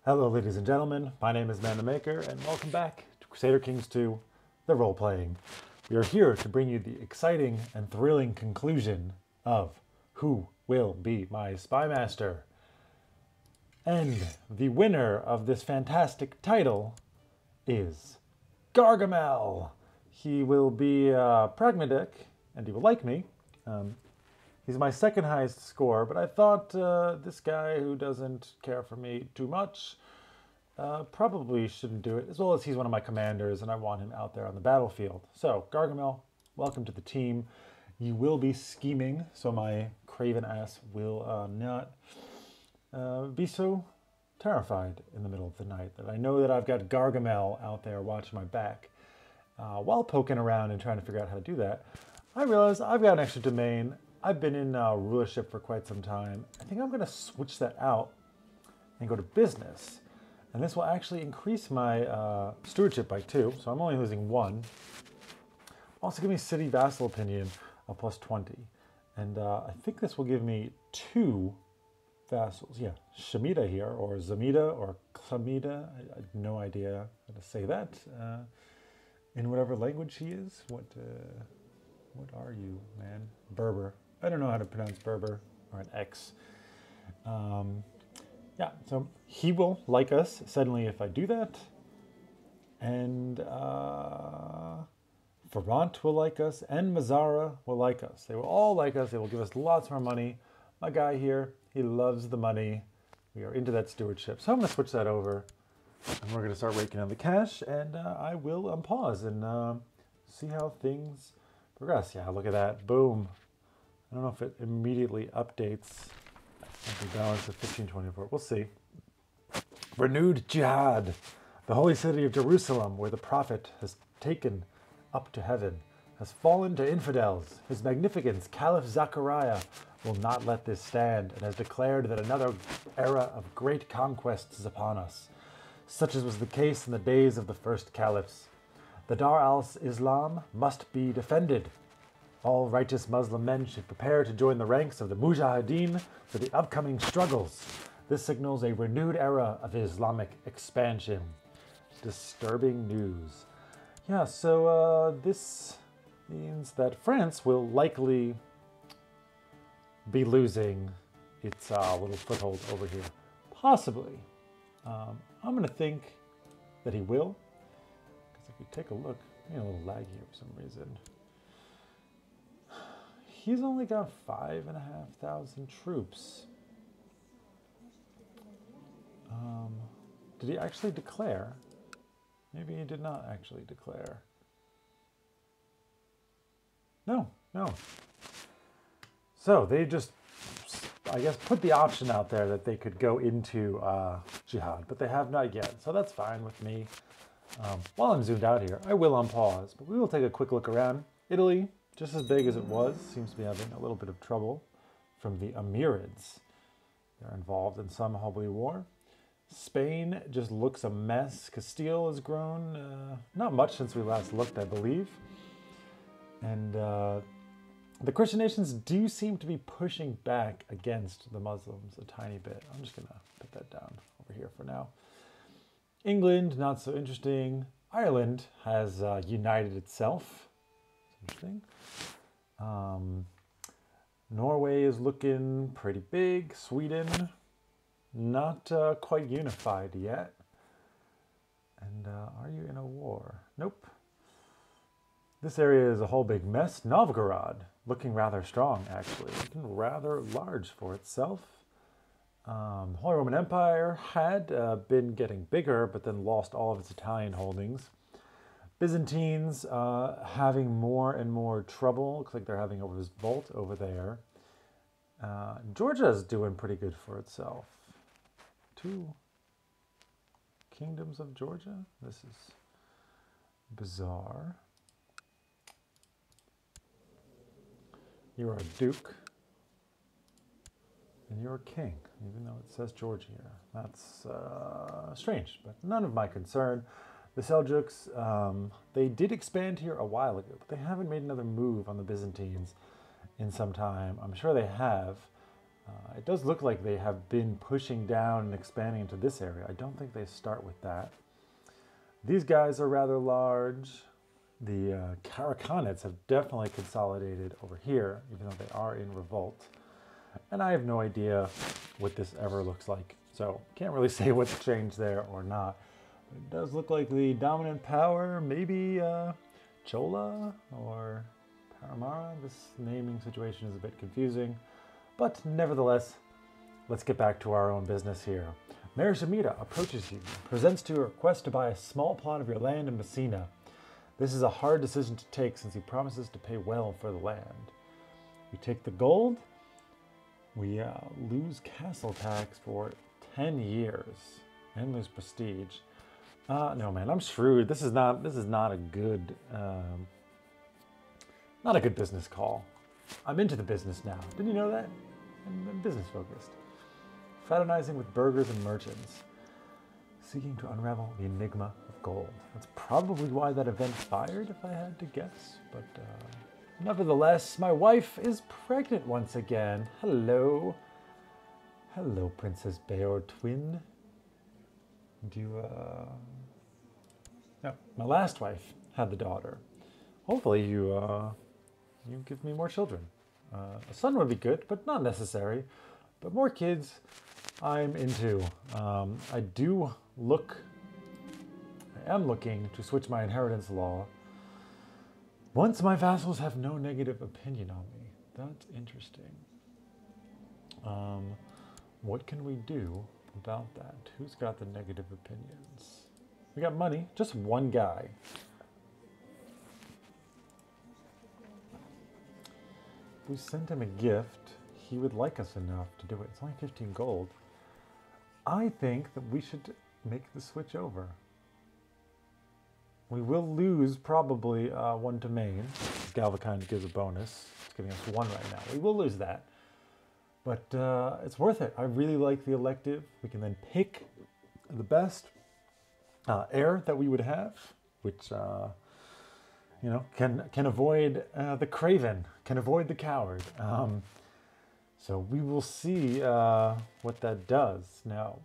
Hello ladies and gentlemen, my name is ManTheMaker and welcome back to Crusader Kings II, the role-playing. We are here to bring you the exciting and thrilling conclusion of who will be my spy master. And the winner of this fantastic title is Gargamel. He will be pragmatic and he will like me. He's my second highest score, but I thought this guy who doesn't care for me too much probably shouldn't do it, as well as he's one of my commanders and I want him out there on the battlefield. So, Gargamel, welcome to the team. You will be scheming, so my craven ass will not be so terrified in the middle of the night that I know that I've got Gargamel out there watching my back. While poking around and trying to figure out how to do that, I realize I've got an extra domain. I've been in rulership for quite some time. I think I'm going to switch that out and go to business. And this will actually increase my stewardship by 2, so I'm only losing 1. Also give me city vassal opinion of plus 20. And I think this will give me 2 vassals. Yeah, Shamida here, or Zamida, or Klamida. I have no idea how to say that. In whatever language he is. What are you, man? Berber. I don't know how to pronounce Berber, or an X. Yeah, so he will like us suddenly if I do that. And Ferrant will like us, and Mazzara will like us. They will all like us. They will give us lots more money. My guy here, he loves the money. We are into that stewardship. So I'm going to switch that over. And we're going to start raking in the cash. And I will unpause and see how things progress. Yeah, look at that. Boom. I don't know if it immediately updates the balance of 1524. We'll see. Renewed jihad. The holy city of Jerusalem, where the prophet has taken up to heaven, has fallen to infidels. His magnificence, Caliph Zachariah, will not let this stand, and has declared that another era of great conquests is upon us, such as was the case in the days of the first caliphs. The Dar al-Islam must be defended. All righteous Muslim men should prepare to join the ranks of the Mujahideen for the upcoming struggles. This signals a renewed era of Islamic expansion. Disturbing news. Yeah, so this means that France will likely be losing its little foothold over here. Possibly. I'm going to think that he will. Because if we take a look, a little lag here for some reason. He's only got 5,500 troops. Did he actually declare? Maybe he did not actually declare. No. So they just, I guess, put the option out there that they could go into jihad, but they have not yet. So that's fine with me. While I'm zoomed out here, I will unpause, but we will take a quick look around. Italy, just as big as it was, seems to be having a little bit of trouble from the Amirids. They're involved in some holy war. Spain just looks a mess. Castile has grown, not much since we last looked, I believe. And the Christian nations do seem to be pushing back against the Muslims a tiny bit. I'm just going to put that down over here for now. England, not so interesting. Ireland has united itself. Interesting. Norway is looking pretty big. Sweden, not quite unified yet. And are you in a war? Nope. This area is a whole big mess. Novgorod, looking rather strong, actually. Looking rather large for itself. The Holy Roman Empire had been getting bigger, but then lost all of its Italian holdings. Byzantines having more and more trouble. Looks like they're having a revolt over there. Georgia is doing pretty good for itself. 2 kingdoms of Georgia. This is bizarre. You're a duke. And you're a king, even though it says Georgia here. That's strange, but none of my concern. The Seljuks, they did expand here a while ago, but they haven't made another move on the Byzantines in some time. I'm sure they have, It does look like they have been pushing down and expanding into this area. I don't think they start with that. These guys are rather large. The Karakhanets have definitely consolidated over here, even though they are in revolt. And I have no idea what this ever looks like. So can't really say what's changed there or not. But it does look like the dominant power, maybe Chola or Paramara. This naming situation is a bit confusing. But nevertheless, let's get back to our own business here. Mayor Shamita approaches you, presents to you a request to buy a small plot of your land in Messina. This is a hard decision to take since he promises to pay well for the land. We take the gold, we lose castle tax for 10 years and lose prestige. No man, I'm shrewd. This is not a good not a good business call. I'm into the business now. Didn't you know that? I'm business focused. Fraternizing with burghers and merchants. Seeking to unravel the enigma of gold. That's probably why that event fired, if I had to guess. But nevertheless, my wife is pregnant once again. Hello. Hello, Princess Bayor Twin. No, my last wife had the daughter. Hopefully you give me more children. A son would be good, but not necessary. But more kids, I'm into. I am looking to switch my inheritance law once my vassals have no negative opinion on me. That's interesting. What can we do about that? Who's got the negative opinions? We got money, just one guy. If we sent him a gift, he would like us enough to do it. It's only 15 gold. I think that we should make the switch over. We will lose probably 1 to Maine. Galvakind gives a bonus. It's giving us 1 right now. We will lose that. But it's worth it. I really like the elective. We can then pick the best heir that we would have, which you know, can avoid the craven, can avoid the coward. So we will see what that does. Now,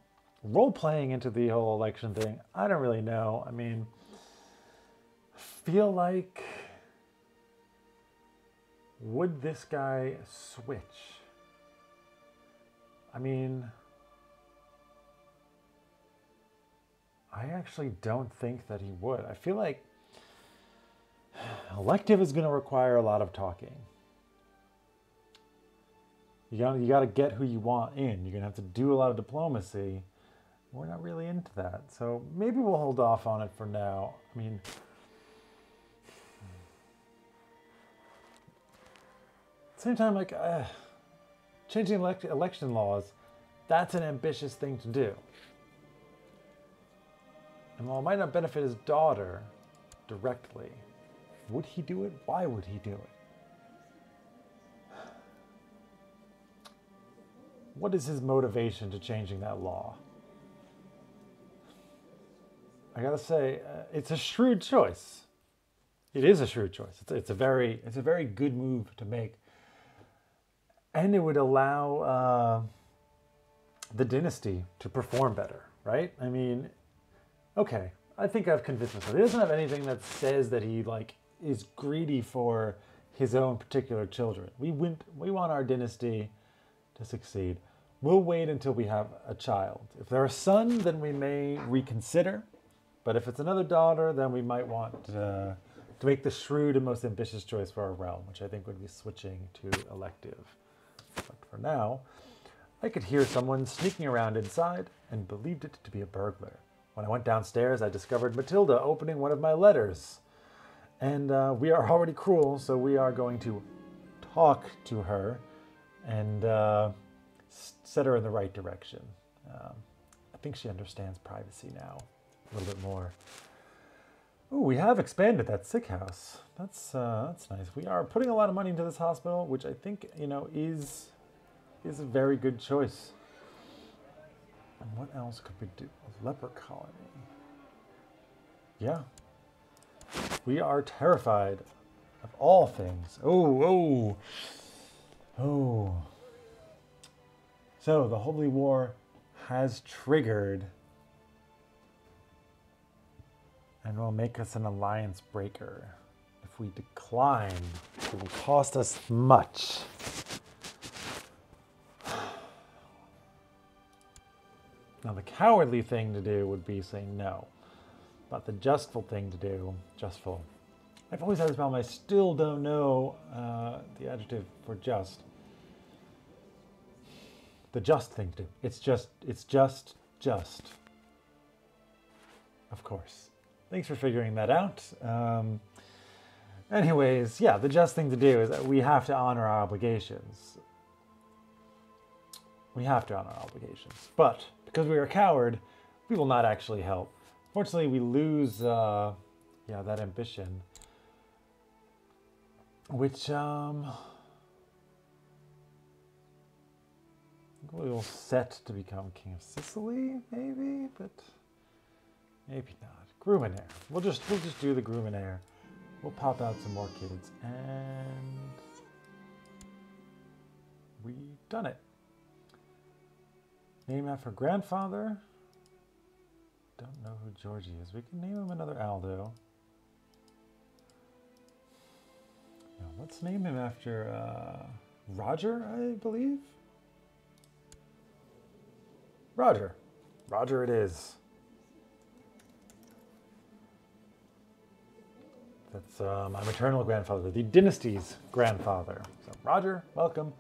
role-playing into the whole election thing, I don't really know. I mean, feel like, would this guy switch? I mean, I actually don't think that he would. I feel like elective is going to require a lot of talking. You got to get who you want in. You're going to have to do a lot of diplomacy. We're not really into that. So maybe we'll hold off on it for now. I mean, at the same time, like, changing election laws, that's an ambitious thing to do. And while it might not benefit his daughter directly, would he do it? Why would he do it? What is his motivation to changing that law? I gotta say, it's a shrewd choice. It is a shrewd choice. It's a very good move to make, and it would allow the dynasty to perform better, right? I mean, okay, I think I've convinced myself. He doesn't have anything that says that he is greedy for his own particular children. We want our dynasty to succeed. We'll wait until we have a child. If they're a son, then we may reconsider. But if it's another daughter, then we might want to make the shrewd and most ambitious choice for our realm, which I think would be switching to elective. But for now, I could hear someone sneaking around inside and believed it to be a burglar. When I went downstairs, I discovered Matilda opening one of my letters. And we are already cruel, so we are going to talk to her and set her in the right direction. I think she understands privacy now a little bit more. Ooh, we have expanded that sick house. That's nice. We are putting a lot of money into this hospital, which I think, you know, is a very good choice. And what else could we do? A leper colony. Yeah. We are terrified of all things. Oh. So the Holy War has triggered and will make us an alliance breaker. If we decline, it will cost us much. Now the cowardly thing to do would be saying no. But the justful thing to do, justful. I've always had this problem, I still don't know the adjective for just. The just thing to do. It's just. Of course. Thanks for figuring that out. Anyways, yeah, the just thing to do is that we have to honor our obligations. We have to honor our obligations. But because we are a coward, we will not actually help. Fortunately, we lose that ambition. Which, we will set to become King of Sicily, maybe, but maybe not. Gruminair. We'll just do the Gruminair. We'll pop out some more kids, and we've done it. Name after grandfather. Don't know who Georgie is. We can name him another Aldo. No, let's name him after Roger, I believe. Roger. Roger it is. That's my maternal grandfather, the dynasty's grandfather. So Roger, welcome.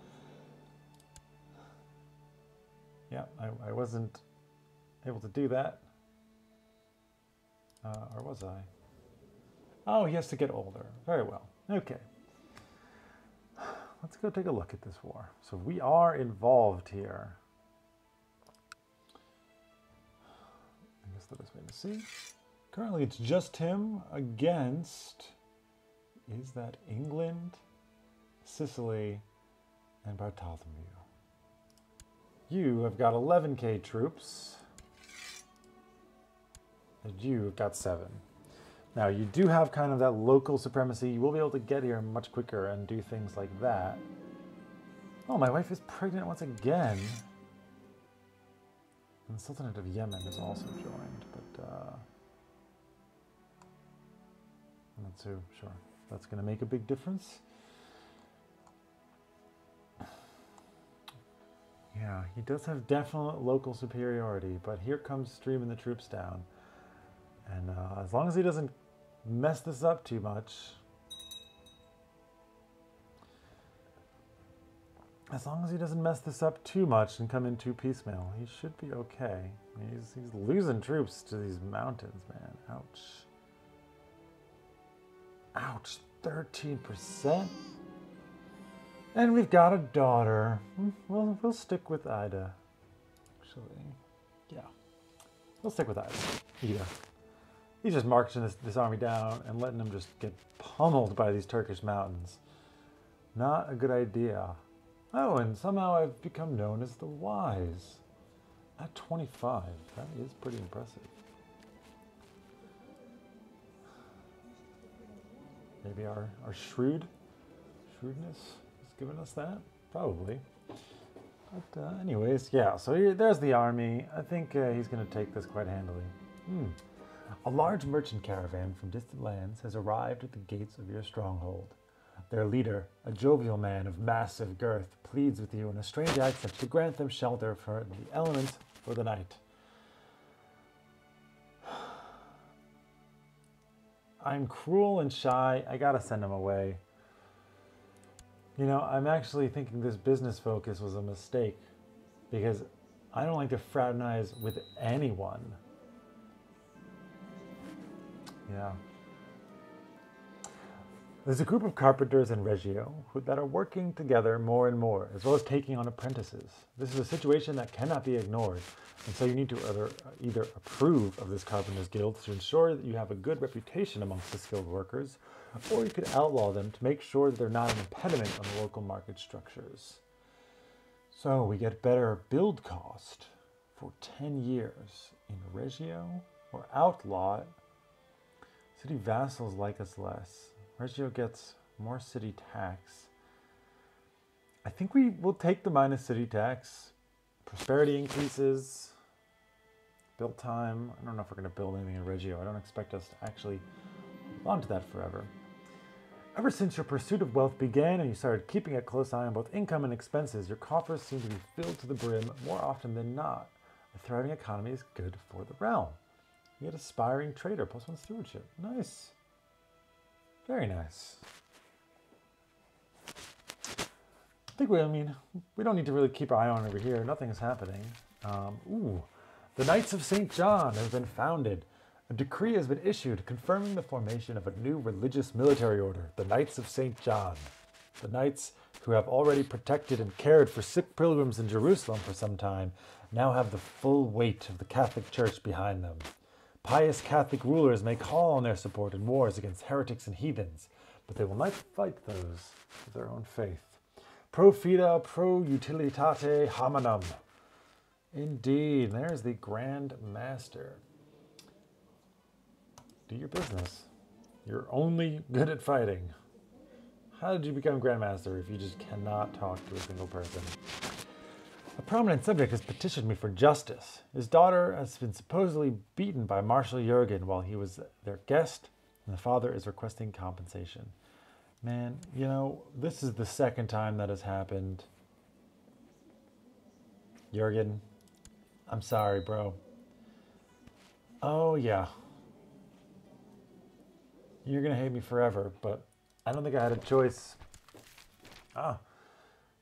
Yeah, I wasn't able to do that. Or was I? Oh, he has to get older. Very well. Okay. Let's go take a look at this war. So we are involved here. I guess the best way to see. Currently, it's just him against, is that England, Sicily, and Bartholomew. You have got 11k troops, and you have got 7. Now, you do have kind of that local supremacy. You will be able to get here much quicker and do things like that. Oh, my wife is pregnant once again. And the Sultanate of Yemen has also joined, but I'm not so sure that's going to make a big difference. Yeah, he does have definite local superiority, but here comes streaming the troops down. And as long as he doesn't mess this up too much, and come in too piecemeal, he should be okay. He's losing troops to these mountains, man. Ouch. Ouch, 13%? And we've got a daughter. We'll stick with Ida. Actually, yeah. We'll stick with Ida. Ida. He's just marching this army down and letting them just get pummeled by these Turkish mountains. Not a good idea. Oh, and somehow I've become known as the Wise. At 25. That is pretty impressive. Maybe our shrewdness has given us that? Probably. But anyways, yeah, so there's the army. I think he's going to take this quite handily. A large merchant caravan from distant lands has arrived at the gates of your stronghold. Their leader, a jovial man of massive girth, pleads with you in a strange accent to grant them shelter for the elements for the night. I'm cruel and shy. I gotta send him away. You know, I'm actually thinking this business focus was a mistake because I don't like to fraternize with anyone. Yeah. There's a group of carpenters in Reggio that are working together more and more, as well as taking on apprentices. This is a situation that cannot be ignored, and so you need to either approve of this carpenters guild to ensure that you have a good reputation amongst the skilled workers, or you could outlaw them to make sure that they're not an impediment on the local market structures. So we get better build cost for 10 years in Reggio, or outlaw it. City vassals like us less. Reggio gets more city tax. I think we will take the minus city tax Prosperity increases. Build time. I don't know if we're going to build anything in Reggio. I don't expect us to actually hold on to that forever. Ever since your pursuit of wealth began and you started keeping a close eye on both income and expenses, your coffers seem to be filled to the brim more often than not. A thriving economy is good for the realm. You get aspiring trader, +1 stewardship. Nice. Very nice. I think we don't need to really keep our eye on over here. Nothing's happening. The Knights of St. John have been founded. A decree has been issued confirming the formation of a new religious military order, the Knights of St. John. The knights, who have already protected and cared for sick pilgrims in Jerusalem for some time, now have the full weight of the Catholic Church behind them. Pious Catholic rulers may call on their support in wars against heretics and heathens, but they will not fight those of their own faith. Pro fide, pro utilitate hominum. Indeed, there's the Grand Master. Do your business. You're only good at fighting. How did you become Grandmaster if you just cannot talk to a single person? A prominent subject has petitioned me for justice. His daughter has been supposedly beaten by Marshal Jurgen while he was their guest, and the father is requesting compensation. Man, you know, this is the second time that has happened. Jurgen, I'm sorry, bro. Oh, yeah. You're going to hate me forever, but I don't think I had a choice.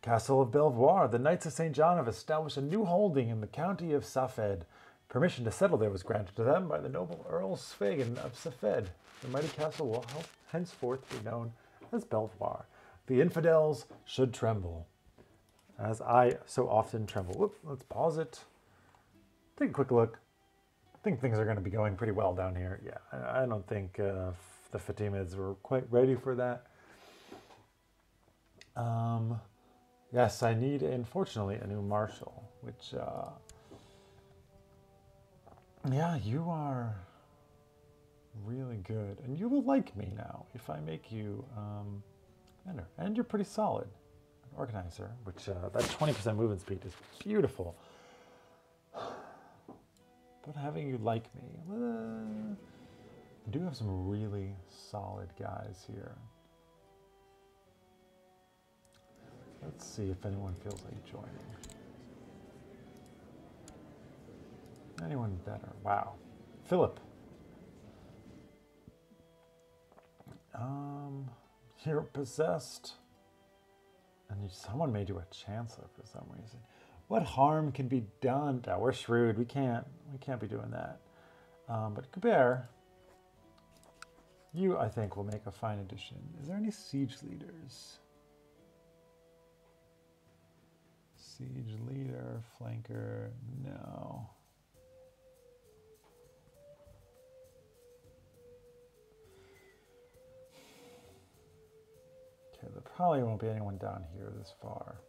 Castle of Belvoir. The Knights of St. John have established a new holding in the county of Safed. Permission to settle there was granted to them by the noble Earl Sfagan of Safed. The mighty castle will henceforth be known as Belvoir. The infidels should tremble, as I so often tremble. Whoop, let's pause it. Take a quick look. I think things are going to be going pretty well down here. Yeah, I don't think the Fatimids were quite ready for that. Yes, I need, unfortunately, a new marshal, which, yeah, you are really good. And you will like me now if I make you commander. And you're pretty solid. An organizer, which that 20% movement speed is beautiful. But having you like me, I do have some really solid guys here. Let's see if anyone feels like joining. Anyone better? Wow. Philip. You're possessed. And someone made you a chancellor for some reason. What harm can be done? Oh, we're shrewd. We can't be doing that. But Kabir, you, I think, will make a fine addition. Is there any siege leaders? Siege leader, flanker, no. Okay, there probably won't be anyone down here this far.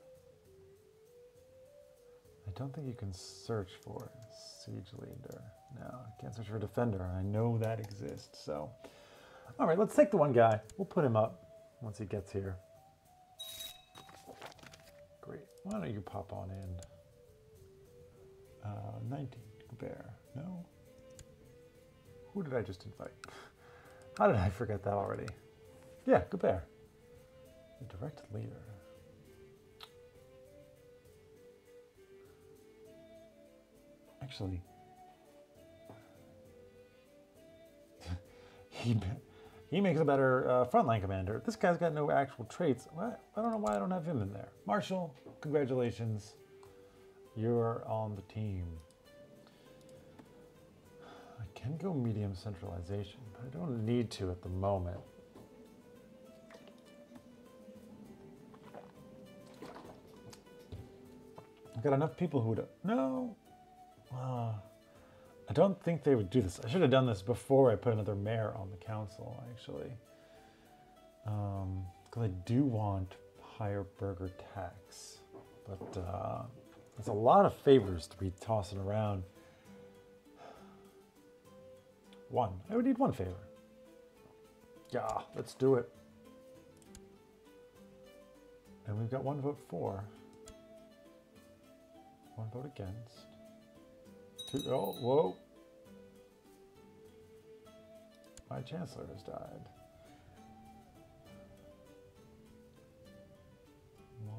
I don't think you can search for siege leader. No, I can't search for defender. I know that exists, so. All right, let's take the one guy. We'll put him up once he gets here. Great. Why don't you pop on in? 19, Bear. No? Who did I just invite? How did I forget that already? Yeah, Bear. The direct leader. Actually, he makes a better frontline commander. This guy's got no actual traits. What? I don't know why I don't have him in there. Marshall, congratulations. You're on the team. I can go medium centralization, but I don't need to at the moment. I've got enough people who would... No. I don't think they would do this. I should have done this before I put another mayor on the council, actually. Because I do want higher burger tax. But there's a lot of favors to be tossing around. One. I would need one favor. Yeah, let's do it. And we've got one vote for. One vote against. Two, oh, whoa. My chancellor has died. Why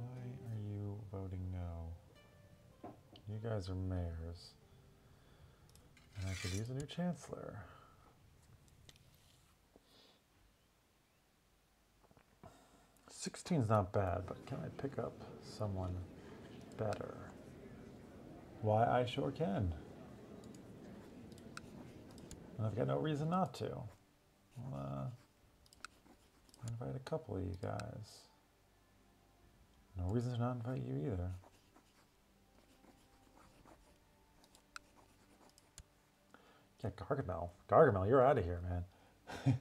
are you voting no? You guys are mayors. And I could use a new chancellor. 16's not bad, but can I pick up someone better? Why, I sure can. And I've got no reason not to. I'll invite a couple of you guys. No reason to not invite you either. Yeah, Gargamel. Gargamel, you're out of here, man.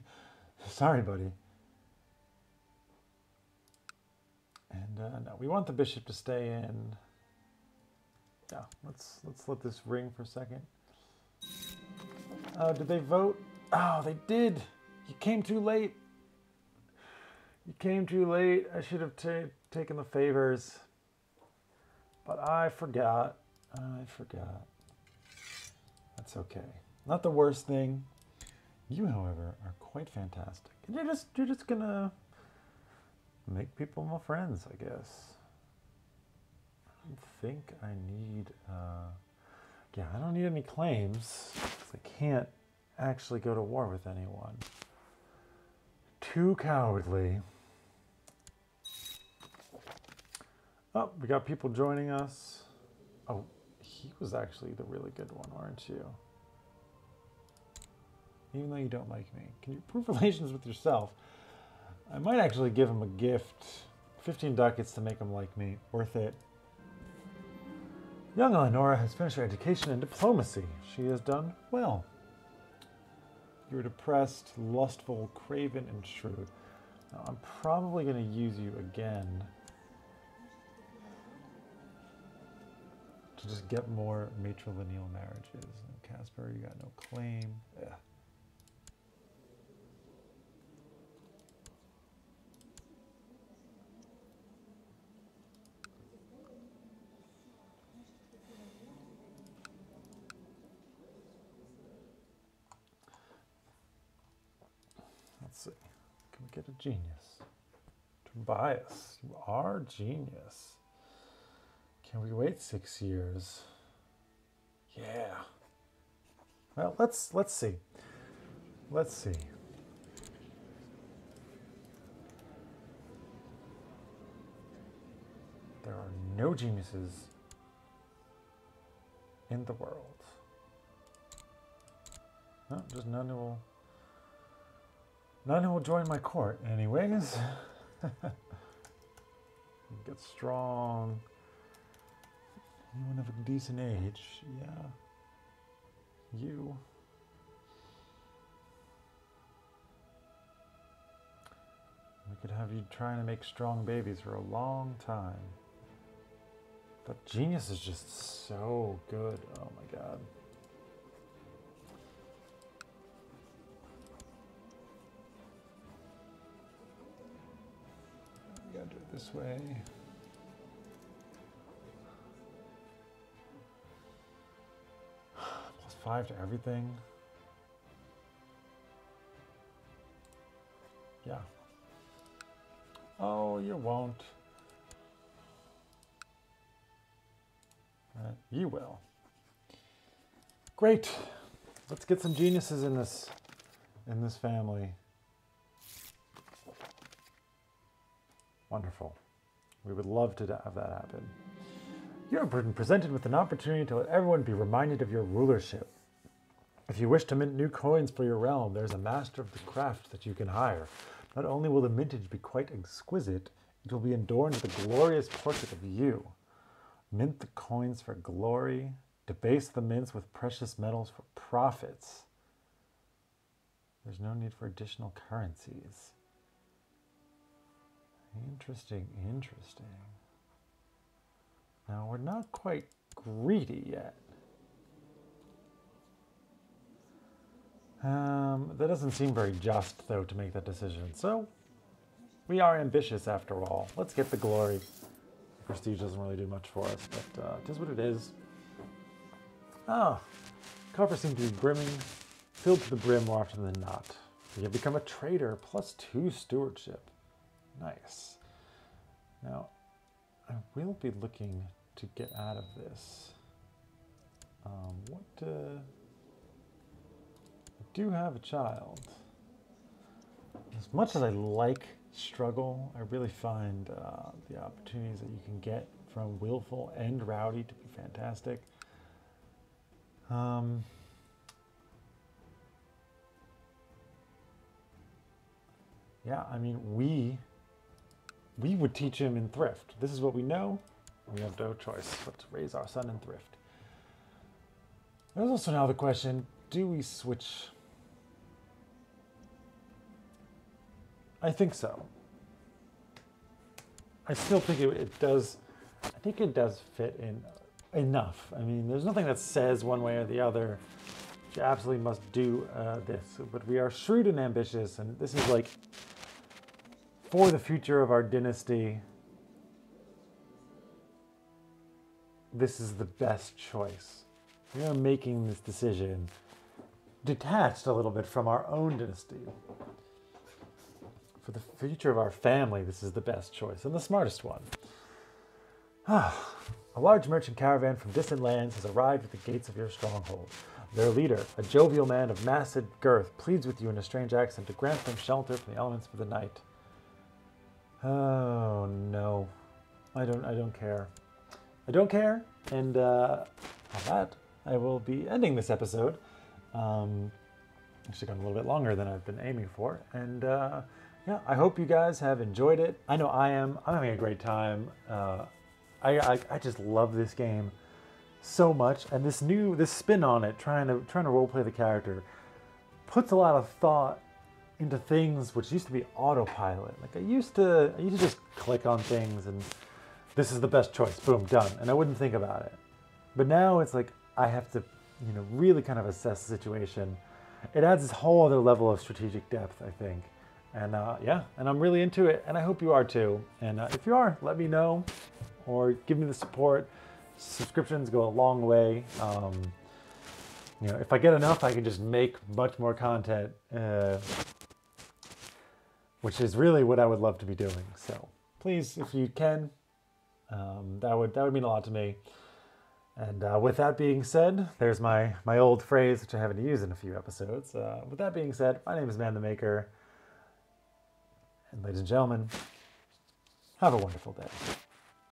Sorry, buddy. And no, we want the bishop to stay in. Yeah, let's let this ring for a second. Did they vote? Oh, they did. You came too late. You came too late. I should have taken the favors. But I forgot. I forgot. That's okay. Not the worst thing. You, however, are quite fantastic. And you're just gonna make people my friends, I guess. I think I need, yeah, I don't need any claims. I can't actually go to war with anyone. Too cowardly. Oh, we got people joining us. Oh, he was actually the really good one, aren't you? Even though you don't like me. Can you prove relations with yourself? I might actually give him a gift. 15 ducats to make him like me. Worth it. Young Eleonora has finished her education in diplomacy. She has done well. You're depressed, lustful, craven, and shrewd. Now, I'm probably going to use you again to just get more matrilineal marriages. And Casper, you got no claim. Yeah. Let's see. Can we get a genius? Tobias, you are genius. Can we wait 6 years? Yeah. Well, let's see. Let's see. There are no geniuses in the world. No, just none who will join my court anyways. Get strong. Anyone of a decent age, yeah. You. We could have you trying to make strong babies for a long time. But genius is just so good. Oh my god. We gotta do it this way. +5 to everything. Yeah. Oh, you won't. You will. Great. Let's get some geniuses in this family. Wonderful. We would love to have that happen. You have been presented with an opportunity to let everyone be reminded of your rulership. If you wish to mint new coins for your realm, there's a master of the craft that you can hire. Not only will the mintage be quite exquisite, it will be adorned with a glorious portrait of you. Mint the coins for glory, debase the mints with precious metals for profits. There's no need for additional currencies. Interesting, interesting. Now, we're not quite greedy yet. That doesn't seem very just, though, to make that decision. So, we are ambitious after all. Let's get the glory. prestige doesn't really do much for us, but it is what it is. Ah, coffers seem to be brimming, filled to the brim more often than not. You have become a trader, +2 stewardship. Nice. Now, I will be looking to get out of this. I do have a child. As much as I like struggle, I really find the opportunities that you can get from willful and rowdy to be fantastic. Yeah, I mean, we would teach him in thrift. This is what we know. We have no choice but to raise our son in thrift. There's also now the question, do we switch? I think so. I still think it does, I think it does fit in enough. I mean, there's nothing that says one way or the other, you absolutely must do this. But we are shrewd and ambitious, and this is like, for the future of our dynasty, this is the best choice. We are making this decision detached a little bit from our own dynasty. For the future of our family, this is the best choice and the smartest one. A large merchant caravan from distant lands has arrived at the gates of your stronghold. Their leader, a jovial man of massive girth, pleads with you in a strange accent to grant them shelter from the elements for the night. Oh no, I don't care. I don't care, and on that, I will be ending this episode. Actually gone a little bit longer than I've been aiming for, and yeah, I hope you guys have enjoyed it. I know I am. I'm having a great time. I just love this game so much, and this spin on it, trying to roleplay the character, puts a lot of thought into things which used to be autopilot. Like I used to just click on things and this is the best choice, boom, done, and I wouldn't think about it. But now it's like I have to, really kind of assess the situation. It adds this whole other level of strategic depth, I think. And yeah, and I'm really into it, and I hope you are too. And if you are, let me know, or give me the support. Subscriptions go a long way. If I get enough, I can just make much more content, which is really what I would love to be doing. So please, if you can, that would mean a lot to me. And with that being said, there's my old phrase, which I haven't used in a few episodes. With that being said, my name is ManTheMaker. And ladies and gentlemen, have a wonderful day.